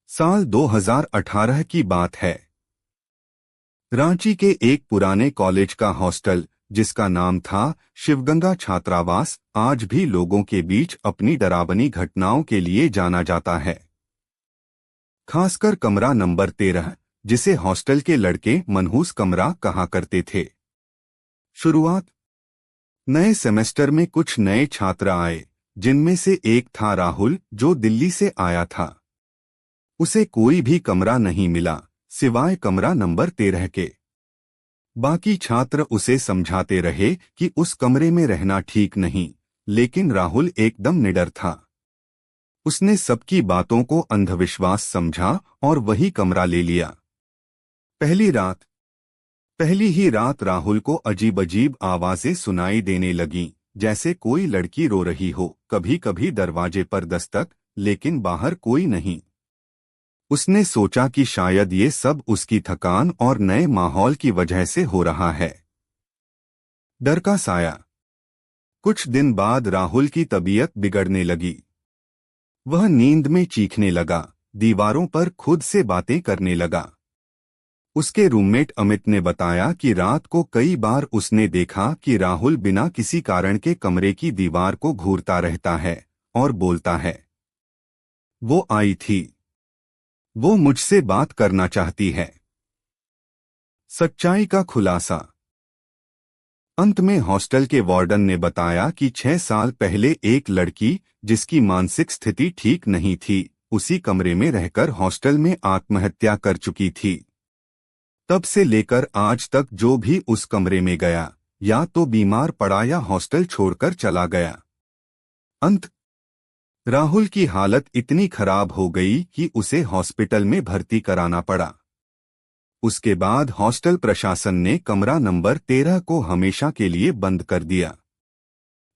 साल 2018 की बात है। रांची के एक पुराने कॉलेज का हॉस्टल, जिसका नाम था शिवगंगा छात्रावास, आज भी लोगों के बीच अपनी डरावनी घटनाओं के लिए जाना जाता है। खासकर कमरा नंबर 13, जिसे हॉस्टल के लड़के मनहूस कमरा कहा करते थे। शुरुआत। नए सेमेस्टर में कुछ नए छात्र आए, जिनमें से एक था राहुल, जो दिल्ली से आया था। उसे कोई भी कमरा नहीं मिला, सिवाय कमरा नंबर 13 के। बाकी छात्र उसे समझाते रहे कि उस कमरे में रहना ठीक नहीं, लेकिन राहुल एकदम निडर था। उसने सबकी बातों को अंधविश्वास समझा और वही कमरा ले लिया। पहली ही रात राहुल को अजीब अजीब आवाजें सुनाई देने लगीं, जैसे कोई लड़की रो रही हो। कभी कभी दरवाजे पर दस्तक, लेकिन बाहर कोई नहीं। उसने सोचा कि शायद ये सब उसकी थकान और नए माहौल की वजह से हो रहा है। डर का साया। कुछ दिन बाद राहुल की तबीयत बिगड़ने लगी। वह नींद में चीखने लगा, दीवारों पर खुद से बातें करने लगा। उसके रूममेट अमित ने बताया कि रात को कई बार उसने देखा कि राहुल बिना किसी कारण के कमरे की दीवार को घूरता रहता है और बोलता है, वो आई थी, वो मुझसे बात करना चाहती है। सच्चाई का खुलासा। अंत में हॉस्टल के वार्डन ने बताया कि 6 साल पहले एक लड़की, जिसकी मानसिक स्थिति ठीक नहीं थी, उसी कमरे में रहकर हॉस्टल में आत्महत्या कर चुकी थी। तब से लेकर आज तक जो भी उस कमरे में गया, या तो बीमार पड़ा या हॉस्टल छोड़कर चला गया। अंत। राहुल की हालत इतनी खराब हो गई कि उसे हॉस्पिटल में भर्ती कराना पड़ा। उसके बाद हॉस्टल प्रशासन ने कमरा नंबर 13 को हमेशा के लिए बंद कर दिया।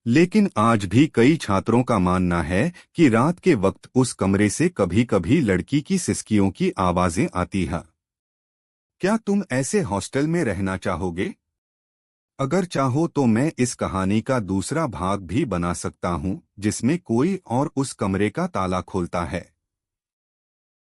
लेकिन आज भी कई छात्रों का मानना है कि रात के वक्त उस कमरे से कभी कभी लड़की की सिसकियों की आवाजें आती हैं। क्या तुम ऐसे हॉस्टल में रहना चाहोगे? अगर चाहो तो मैं इस कहानी का दूसरा भाग भी बना सकता हूं, जिसमें कोई और उस कमरे का ताला खोलता है।